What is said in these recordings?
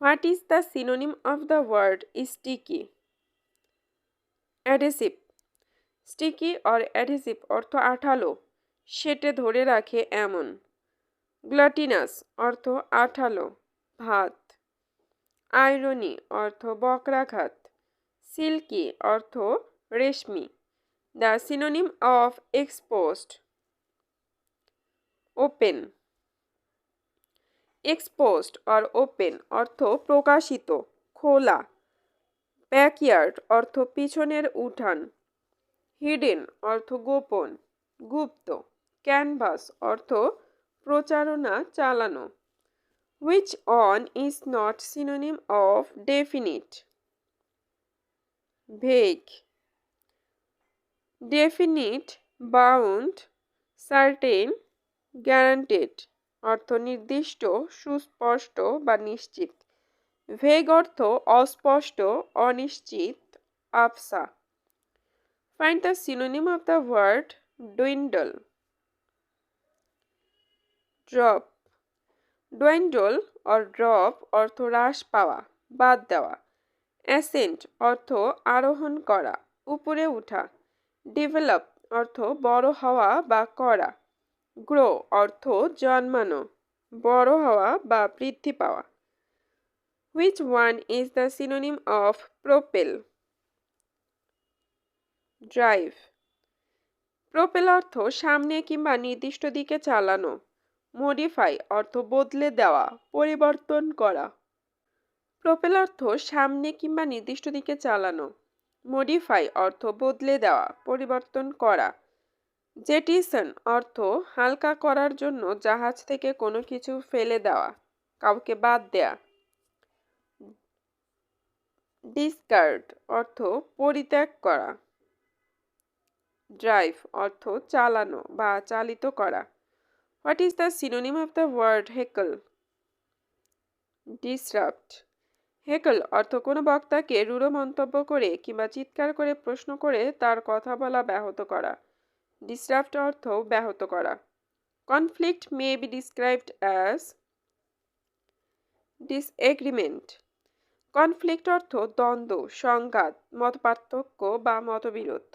What is the synonym of the word sticky? Adhesive. Sticky or adhesive অর্থ আঠালো, সেটে ধরে রাখে এমন। গ্লাটিনাস অর্থ আঠালো, ভাত। আয়রনি অর্থ বক্রাঘাত। সিল্কি অর্থ রেশমি। The synonym of exposed, open. Exposed or open অর্থ প্রকাশিত, খোলা। ব্যাকইয়ার্ড অর্থ পিছনের উঠান। হিডেন অর্থ গোপন, গুপ্ত। ক্যানভাস অর্থ প্রচারণা চালানো। Which one is not synonym of definite? Vague. Definite, bound, certain, guaranteed অর্থ নির্দিষ্ট, সুস্পষ্ট বা নিশ্চিত। ভেগ অর্থ অস্পষ্ট, অনিশ্চিত, আবসা। Find the synonym of the word dwindle. Drop. Dwindle or drop অর্থ হ্রাস পাওয়া, বাদ দেওয়া। অ্যাসেন্ট অর্থ আরোহণ করা, উপরে ওঠা। ডেভেলপ অর্থ বড় হওয়া বা করা। গ্রো অর্থ জন্মানো, বড় হওয়া বা বৃদ্ধি পাওয়া। Which one is the synonym of propel? Drive. Propel অর্থ সামনে কিংবা নির্দিষ্ট দিকে চালানো। মডিফাই অর্থ বদলে দেওয়া, পরিবর্তন করা। প্রোপেল অর্থ সামনে কিংবা নির্দিষ্ট দিকে চালানো। মডিফাই অর্থ বদলে দেওয়া, পরিবর্তন করা। জেটিসন অর্থ হালকা করার জন্য জাহাজ থেকে কোনো কিছু ফেলে দেওয়া, কাউকে বাদ দেয়া। ডিসকার্ড অর্থ পরিত্যাগ করা। ড্রাইভ অর্থ চালানো বা চালিত করা। What is the synonym of the word heckle? Disrupt. Heckle অর্থ কোনো বক্তাকে রূঢ় মন্তব্য করে কিংবা চিৎকার করে প্রশ্ন করে তার কথা বলা ব্যাহত করা। ডিসরাপ্ট অর্থ ব্যাহত করা। Conflict may be described as disagreement. Conflict অর্থ দ্বন্দ্ব, সংঘাত, মতপার্থক্য বা মতবিরোধ।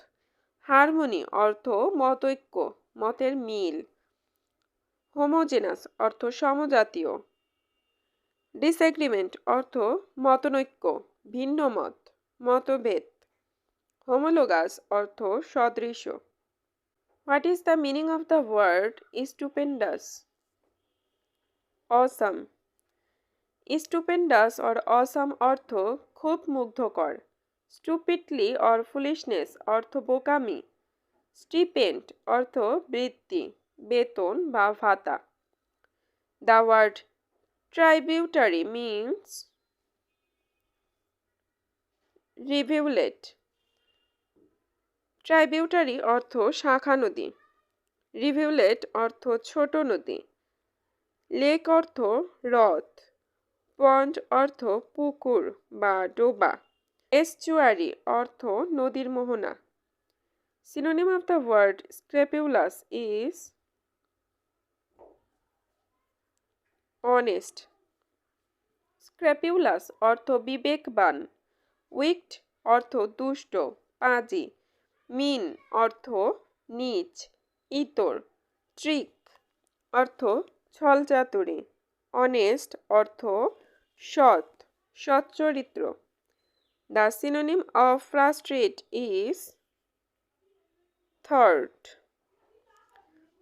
হারমোনি অর্থ মতৈক্য, মতের মিল। হোমোজেনাস অর্থ সমজাতীয়। ডিসএগ্রিমেন্ট অর্থ মতনৈক্য, ভিন্ন মত, মতভেদ। হোমোলোগাস অর্থ সদৃশ। What is the meaning of the word stupendous? Awesome. Stupendous or awesome অর্থ খুব মুগ্ধকর। স্টুপিডলি অর ফুলিশনেস অর্থ বোকামি। স্টিপেন্ড অর্থ বৃত্তি, বেতন বা ভাতা। The word tributary means rivulet. Tributary অর্থ শাখা নদী। রিভিউলেট অর্থ ছোট নদী। লেক অর্থ হ্রদ। পন্ড অর্থ পুকুর বা ডোবা। এস্চুয়ারি অর্থ নদীর মোহনা। Synonym of the word scrupulous is honest. Scrupulous অর্থ বিবেকবান। উইকড অর্থ দুষ্ট, পাজি। মিন অর্থ নীচ, ইতর। ট্রিক অর্থ ছলচাতুরি। অনেস্ট অর্থ সৎ, সচ্চরিত্র। The synonym of frustrate is thwart.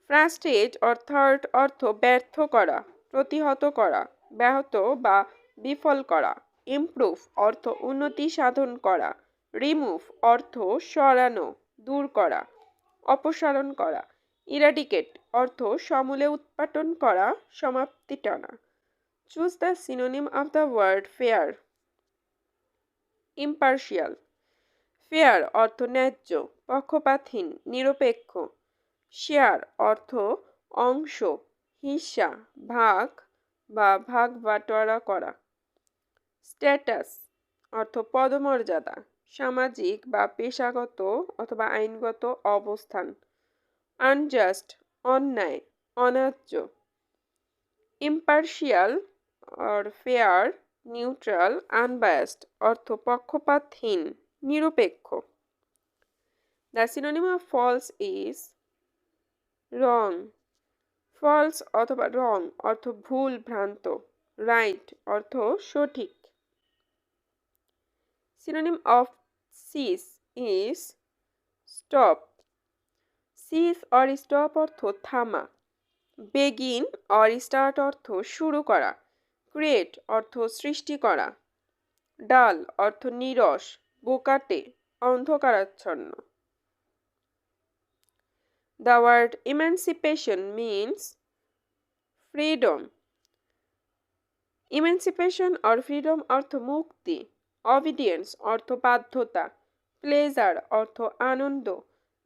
Frustrate অর্থাৎ অর্থ ব্যর্থ করা, প্রতিহত করা, ব্যাহত বা বিফল করা। ইমপ্রুভ অর্থ উন্নতি সাধন করা। রিমুভ অর্থ সরানো, দূর করা, অপসারণ করা। ইরাডিকেট অর্থ সমূলে উৎপাটন করা, সমাপ্তি টানা। Choose the synonym of the word fair. Impartial. Fair অর্থ ন্যায্য, পক্ষপাতহীন, নিরপেক্ষ। শেয়ার অর্থ অংশ, হিস্সা, ভাগ বা ভাগ বাটোয়ারা করা। স্ট্যাটাস অর্থ পদমর্যাদা, সামাজিক বা পেশাগত অথবা আইনগত অবস্থান। আনজাস্ট অন্যায়, অন্যায্য। Impartial or fair neutral, unbiased অর্থ পক্ষপাতহীন, নিরপেক্ষ। The synonym of false is wrong. False অথবা রং অর্থ ভুল, ভ্রান্ত। রাইট অর্থ সঠিক। Synonym of cease is stop. Cease or stop অর্থ থামা। বেগিন অর স্টার্ট অর্থ শুরু করা। ক্রিয়েট অর্থ সৃষ্টি করা। ডাল অর্থ নীরস, বোকাটে, অন্ধকারাচ্ছন্ন। The word emancipation means freedom. Emancipation or freedom অর্থ মুক্তি। অবিডিয়েন্স অর্থ বাধ্যতা। প্লেজার অর্থ আনন্দ।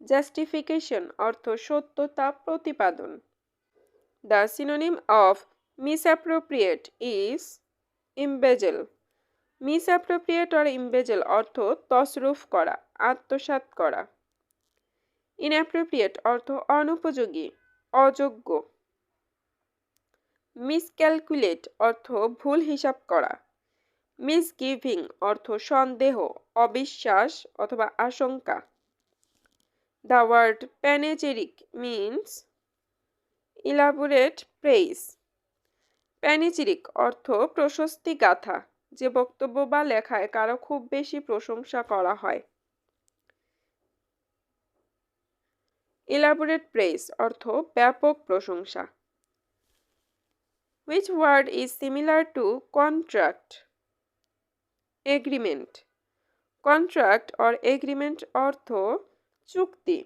জাস্টিফিকেশন অর্থ সত্যতা প্রতিপাদন। The synonym of misappropriate is embezzle. Misappropriate or embezzle অর্থ তসরুফ করা, আত্মসাৎ করা। ইনঅ্যাপ্রোপ্রিয়েট অর্থ অনুপযোগী, অযোগ্য। মিসক্যালকুলেট অর্থ ভুল হিসাব করা। মিসগিভিং অর্থ সন্দেহ, অবিশ্বাস অথবা আশঙ্কা। The word panegyric means elaborate praise. Panegyric অর্থ প্রশস্তি গাথা, যে বক্তব্য বা লেখায় কারো খুব বেশি প্রশংসা করা হয়। ইলাবোরেট প্রেইজ অর্থ ব্যাপক প্রশংসা। Which word is similar to contract? Agreement. Contract or agreement অর্থ চুক্তি।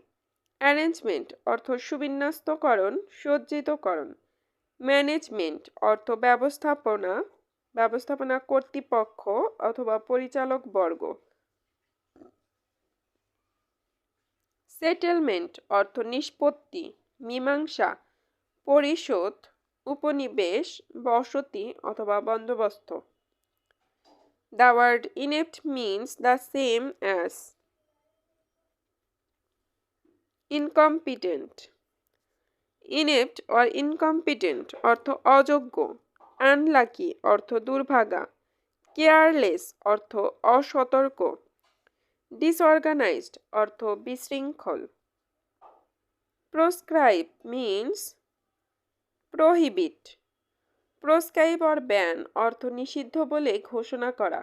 অ্যারেঞ্জমেন্ট অর্থ সুবিন্যস্তকরণ, সজ্জিতকরণ। ম্যানেজমেন্ট অর্থ ব্যবস্থাপনা, ব্যবস্থাপনা কর্তৃপক্ষ অথবা পরিচালক বর্গ। সেটেলমেন্ট অর্থ নিষ্পত্তি, মীমাংসা, পরিশোধ, উপনিবেশ, বসতি অথবা বন্দোবস্ত। The word inept means the same as incompetent. Inept or incompetent অর্থ অযোগ্য। আনলাকি অর্থ দুর্ভাগা। কেয়ারলেস অর্থ অসতর্ক। ডিসঅর্গানাইজড অর্থ বিশৃঙ্খল। প্রোসক্রাইব মিনস প্রহিবিট। প্রোসক্রাইব অর ব্যান অর্থ নিষিদ্ধ বলে ঘোষণা করা।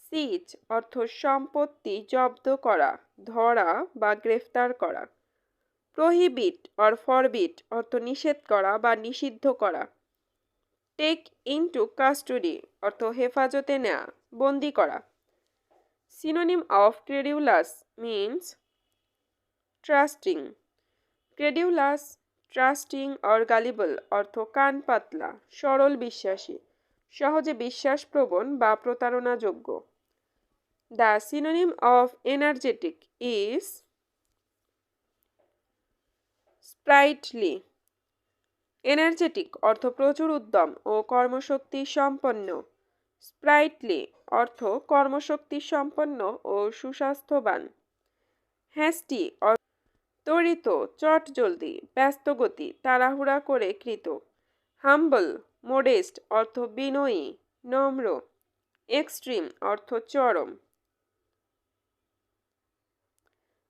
সিজ অর্থ সম্পত্তি জব্দ করা, ধরা বা গ্রেফতার করা। প্রহিবিট অর ফরবিট অর্থ নিষেধ করা বা নিষিদ্ধ করা। টেক ইনটু কাস্টডি অর্থ হেফাজতে নেয়া, বন্দি করা। Synonym of credulous means trusting. Credulous, trusting or gullible অর্থ কান পাতলা, সরল বিশ্বাসী, সহজে বিশ্বাসপ্রবণ বা প্রতারণাযোগ্য। The synonym of energetic is sprightly. Energetic অর্থ প্রচুর উদ্যম ও কর্মশক্তি সম্পন্ন। স্প্রাইটলি অর্থ কর্মশক্তি সম্পন্ন ও সুস্বাস্থ্যবান। হ্যাস্টি ত্বরিত, চটজলদি, ব্যস্তগতি, তাড়াহুড়া করে কৃত। হাম্বল, মোডেস্ট অর্থ বিনয়ী, নম্র। এক্সট্রিম অর্থ চরম।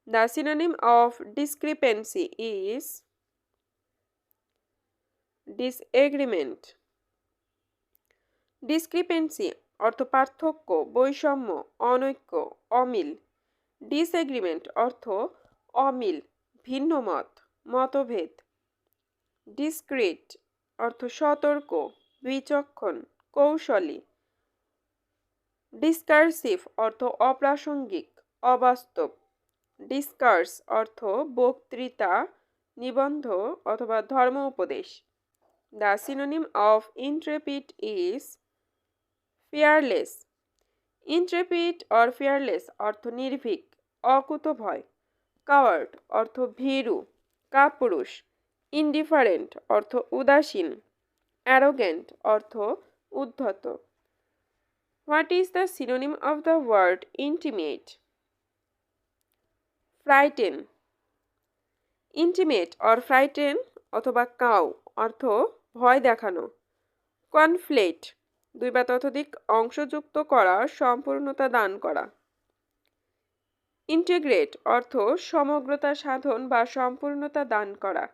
The synonym of discrepancy is disagreement. Discrepancy অর্থ পার্থক্য, বৈষম্য, অনৈক্য, অমিল। ডিসএগ্রিমেন্ট অর্থ অমিল, ভিন্নমত, মতভেদ। ডিসক্রিট অর্থ সতর্ক, বিচক্ষণ, কৌশলী। ডিসকার্সিভ অর্থ অপ্রাসঙ্গিক, অবাস্তব। ডিসকার্স অর্থ বক্তৃতা, নিবন্ধ অথবা ধর্ম উপদেশ। The synonym of intrepid is fearless. Intrepid or fearless অর্থ নির্ভীক, অকুতভয়। কাওয়ার্ড অর্থ ভীরু, কাপুরুষ। ইনডিফারেন্ট অর্থ উদাসীন। অ্যারোগেন্ট অর্থ উদ্ধত। What is the synonym of the word intimate? Frighten. Intimate or frighten অথবা কাউ অর্থ ভয় দেখানো। কনফ্লেট দুই বা ততোধিক অংশ যুক্ত করা, সম্পূর্ণতা দান করা। ইন্টিগ্রেট অর্থ সমগ্রতা সাধন বা সম্পূর্ণতা দান করা।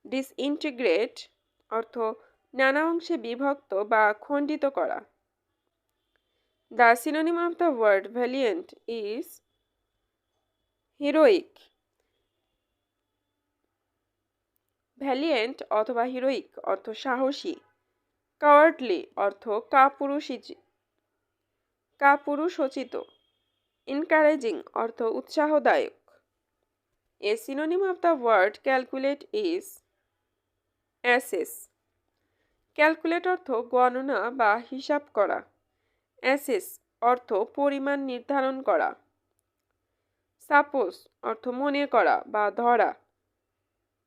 ডিসইন্টিগ্রেট অর্থ নানা অংশে বিভক্ত বা খণ্ডিত করা। The synonym of the word valiant is heroic. Valiant অথবা হিরোইক অর্থ সাহসী। কাওয়ার্ডলি অর্থ কাপুরুষোচিত। এনকারেজিং অর্থ উৎসাহদায়ক। A synonym of the word calculate is assess. Calculate অর্থ গণনা বা হিসাব করা। অ্যাসেস অর্থ পরিমাণ নির্ধারণ করা। সাপোজ অর্থ মনে করা বা ধরা।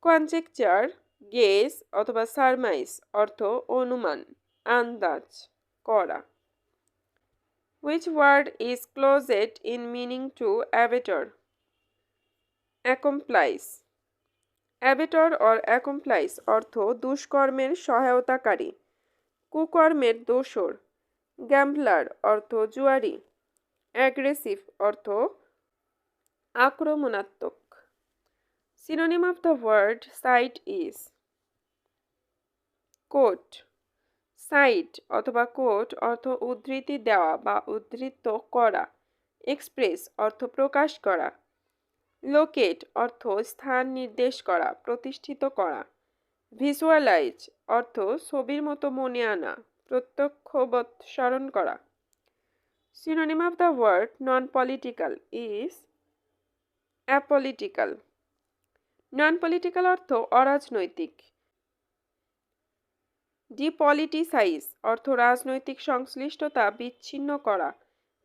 কনজেকচার, গেস অথবা সারমাইজ অর্থ অনুমান, আন্দাজ করা। Which word is closest in meaning to abettor? Accomplice. Abettor or accomplice অর্থ দুষ্কর্মের সহায়তাকারী, কুকর্মের দোসর। গ্যাম্বলার অর্থ জুয়ারি। অ্যাগ্রেসিভ অর্থ আক্রমণাত্মক। Synonym of the word cite is quote. Cite অথবা কোট অর্থ উদ্ধৃতি দেওয়া বা উদ্ধৃত করা। এক্সপ্রেস অর্থ প্রকাশ করা। লোকেট অর্থ স্থান নির্দেশ করা, প্রতিষ্ঠিত করা। ভিজুয়ালাইজ অর্থ ছবির মতো মনে আনা, প্রত্যক্ষবৎসরণ করা। Synonym of the word non-political is apolitical. Non-political অর্থ অরাজনৈতিক। ডিপলিটিসাইজ অর্থ রাজনৈতিক সংশ্লিষ্টতা বিচ্ছিন্ন করা।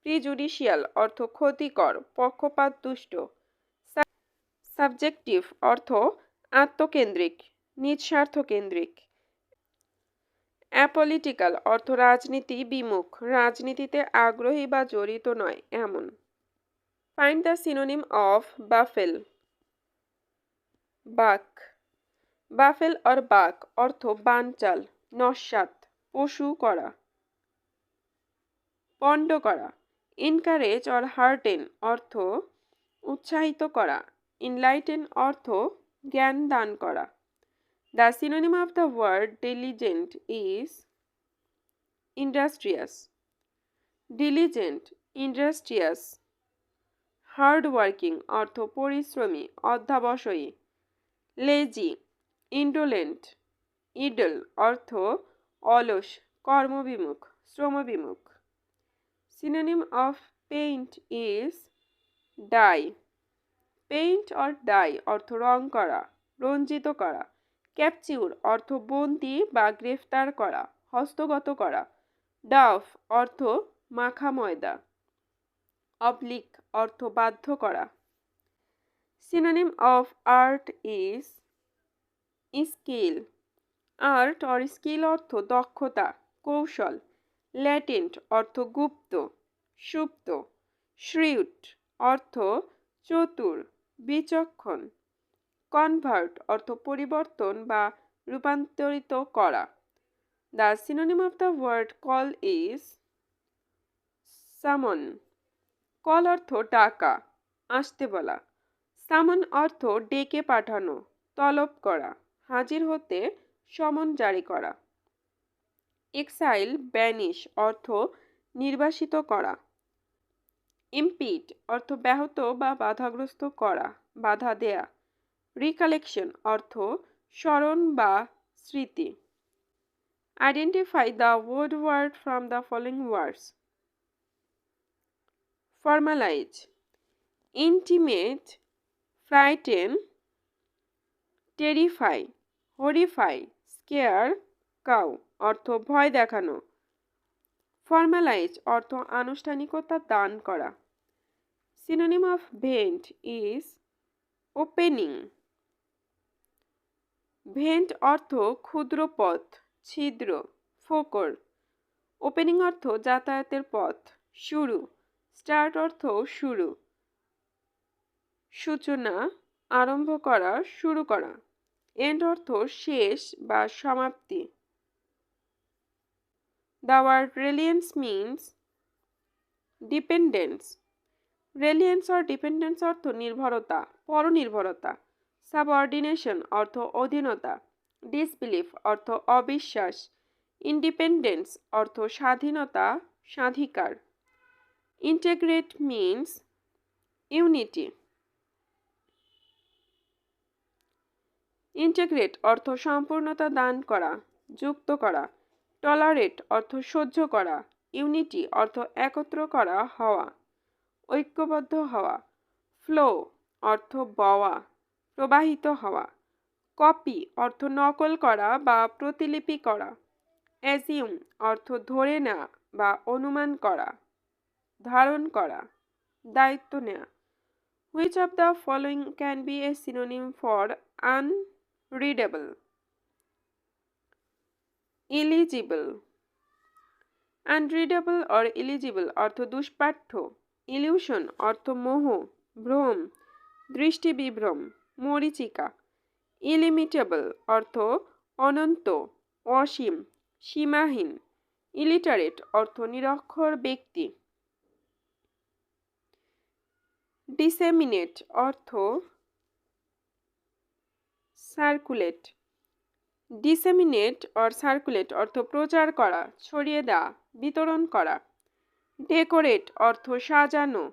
প্রিজুডিশিয়াল অর্থ ক্ষতিকর, পক্ষপাত দুষ্ট। সাবজেক্টিভ অর্থ আত্মকেন্দ্রিক, নিঃস্বার্থকেন্দ্রিক। অ্যাপলিটিক্যাল অর্থ রাজনীতি বিমুখ, রাজনীতিতে আগ্রহী বা জড়িত নয় এমন। Find the synonym of বাফেল। বাক। বাফেল অর বাক অর্থ বানচাল, নস্যাৎ, পশু করা, পণ্ড করা। এনকারেজ অর হার্টেন অর্থ উৎসাহিত করা। এনলাইটেন অর্থ জ্ঞান দান করা। The synonym of the word diligent is industrious. Diligent, industrious. Hardworking অর্থ পরিশ্রমী, অধ্যবসায়ী। Lazy, indolent. Idle অর্থ অলস, কর্মবিমুখ, শ্রমবিমুখ। Synonym of paint is dye. Paint or dye অর্থ রং করা, রঞ্জিত করা। ক্যাপচিউর অর্থ বন্দি বা গ্রেফতার করা, হস্তগত করা। ডাফ অর্থ মাখা ময়দা। অবলিক অর্থ বাধ্য করা। Synonym of art is skill. Art or skill অর্থ দক্ষতা, কৌশল। ল্যাটেন্ট অর্থ গুপ্ত, সুপ্ত। শ্রিউট অর্থ চতুর, বিচক্ষণ। কনভার্ট অর্থ পরিবর্তন বা রূপান্তরিত করা। The synonym of the word call is summon. Call অর্থ ডাকা, আসতে বলা। সামন অর্থ ডেকে পাঠানো, তলব করা, হাজির হতে সমন জারি করা। এক্সাইল, ব্যানিশ অর্থ নির্বাসিত করা। ইম্পিড অর্থ ব্যাহত বা বাধাগ্রস্ত করা, বাধা দেয়া। রিকালেকশন অর্থ স্মরণ বা স্মৃতি। Identify the odd word from the following words. Formalize. Intimate, frighten, terrify, horrify, scare, cow অর্থ ভয় দেখানো। ফর্মালাইজ অর্থ আনুষ্ঠানিকতা দান করা। Synonym of vent is opening. Vent অর্থ ক্ষুদ্র পথ, ছিদ্র, ফোকর। ওপেনিং অর্থ যাতায়াতের পথ, শুরু। স্টার্ট অর্থ শুরু, সূচনা, আরম্ভ করা, শুরু করা। এন্ড অর্থ শেষ বা সমাপ্তি। The word reliance means dependence. Reliance or dependence অর্থ নির্ভরতা, পরনির্ভরতা। সাবঅর্ডিনেশন অর্থ অধীনতা। ডিসবিলিফ অর্থ অবিশ্বাস। ইন্ডিপেন্ডেন্স অর্থ স্বাধীনতা, স্বাধিকার। Integrate means unity. ইন্টিগ্রেট অর্থ সম্পূর্ণতা দান করা, যুক্ত করা। টলারেট অর্থ সহ্য করা। ইউনিটি অর্থ একত্র করা, হওয়া, ঐক্যবদ্ধ হওয়া। ফ্লো অর্থ বওয়া, প্রবাহিত হওয়া। কপি অর্থ নকল করা বা প্রতিলিপি করা। অ্যাজিউম অর্থ ধরে নেওয়া বা অনুমান করা, ধারণ করা, দায়িত্ব নেওয়া। Which of the following can B a synonym for আনরিডেবল? Eligible. আনরিডেবল or eligible অর্থ দুষ্পাঠ্য। ইলিউশন অর্থ মোহ, ভ্রম, দৃষ্টিবিভ্রম, মরীচিকা। ইলিমিটেবল অর্থ অনন্ত, অসীম, সীমাহীন। ইলিটারেট অর্থ নিরক্ষর ব্যক্তি। ডিসেমিনেট অর্থ সার্কুলেট। ডিসেমিনেট অর সার্কুলেট অর্থ প্রচার করা, ছড়িয়ে দেওয়া, বিতরণ করা। ডেকোরেট অর্থ সাজানো।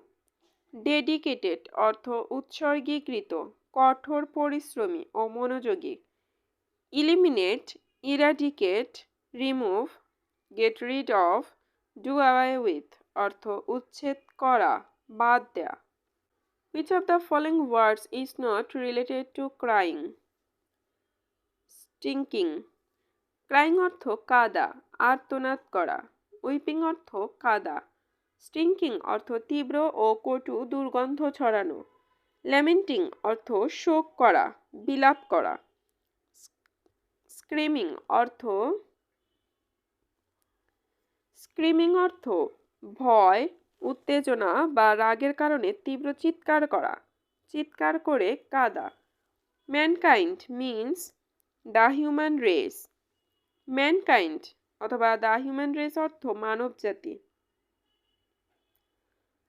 ডেডিকেটেড অর্থ উৎসর্গীকৃত, কঠোর পরিশ্রমী ও মনোযোগী। Eliminate, eradicate, remove, get rid of, do away with অর্থ উচ্ছেদ করা, বাদ দেয়া। Which of the following words is not related to crying? Stinking. Crying অর্থ কাদা, আর্তনাদ করা। উইপিং অর্থ কাদা। স্টিঙ্কিং অর্থ তীব্র ও কটু দুর্গন্ধ ছড়ানো। ল্যামেন্টিং অর্থ শোক করা, বিলাপ করা। স্ক্রিমিং অর্থ ভয়, উত্তেজনা বা রাগের কারণে তীব্র চিৎকার করা, চিৎকার করে কাঁদা। Mankind means the human race. Mankind অথবা দ্য হিউম্যান রেস অর্থ মানব জাতি।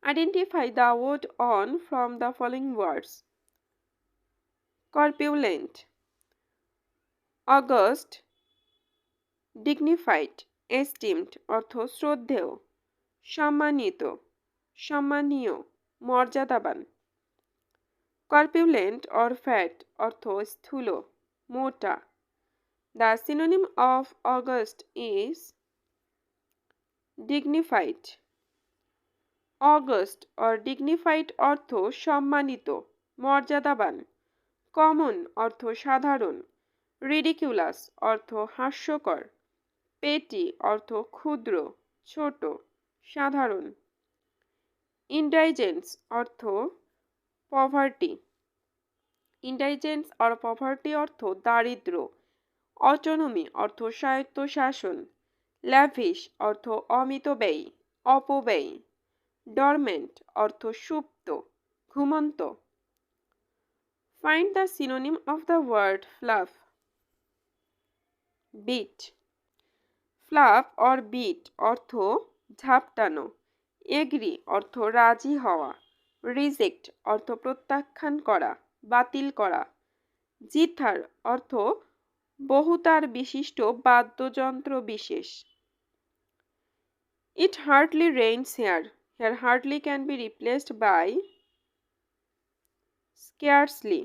Identify the word one from the following words. Corpulent, august, dignified, esteemed অর্থ শ্রদ্ধেয়, সম্মানিত, সম্মানীয়, মর্যাদাবান। কর্পিউলেন্ট অর ফ্যাট অর্থ স্থূল, মোটা। The synonym of August is dignified. August or dignified অর্থ সম্মানিত, মর্যাদাবান। কমন অর্থ সাধারণ। রিডিকিউলাস অর্থ হাস্যকর। পেটি অর্থ ক্ষুদ্র, ছোট, সাধারণ। ইনডাইজেন্স অর্থ পভার্টি। ইনডাইজেন্স অর পভার্টি অর্থ দারিদ্র। অটোনমি অর্থ স্বায়ত্তশাসন। ল্যাভিশ অর্থ অমিতব্যয়ী, অপব্যয়ী। ডরমেন্ট অর্থ সুপ্ত, ঘুমন্ত। Find the synonym of the word fluff. Beat. Fluff or beat অর্থ ঝাপটানো। এগ্রি অর্থ রাজি হওয়া। রিজেক্ট অর্থ প্রত্যাখ্যান করা, বাতিল করা। জিথার অর্থ বহুতার বিশিষ্ট বাদ্যযন্ত্র বিশেষ। It hardly rains here. Here hardly can be replaced by scarcely.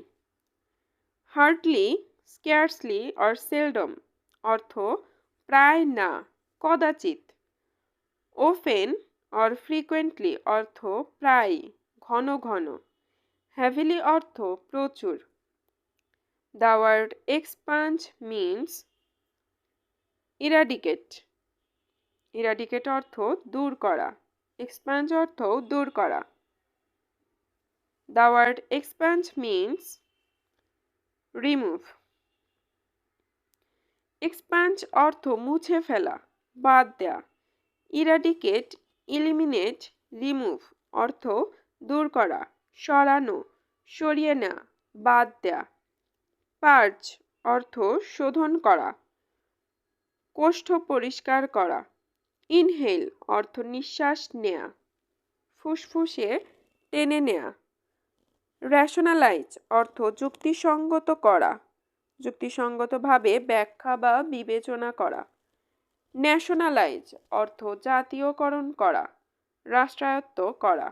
Hardly, scarcely or seldom অর্থ প্রায় না, কদাচিৎ। ওফেন অর ফ্রিকুয়েন্টলি অর্থ প্রায়, ঘন ঘন। হেভিলি অর্থ প্রচুর। The word expunge means eradicate. Eradicate অর্থ দূর করা, এক্সপাঞ্জ অর্থ দূর করা। The word expunge means remove. Expunge অর্থ মুছে ফেলা, বাদ দেয়া। ইরাডিকেট, ইলিমিনেট, রিমুভ অর্থ দূর করা, সরানো, সরিয়ে নেওয়া, বাদ দেয়া। পার্জ অর্থ শোধন করা, কোষ্ঠ পরিষ্কার করা। ইনহেল অর্থ নিঃশ্বাস নেয়া, ফুসফুসে টেনে নেয়া। রেশনালাইজ অর্থ যুক্তিসঙ্গত করা, যুক্তিসঙ্গতভাবে ব্যাখ্যা বা বিবেচনা করা। ন্যাশনালাইজ অর্থ জাতীয়করণ করা, রাষ্ট্রায়ত্ত করা।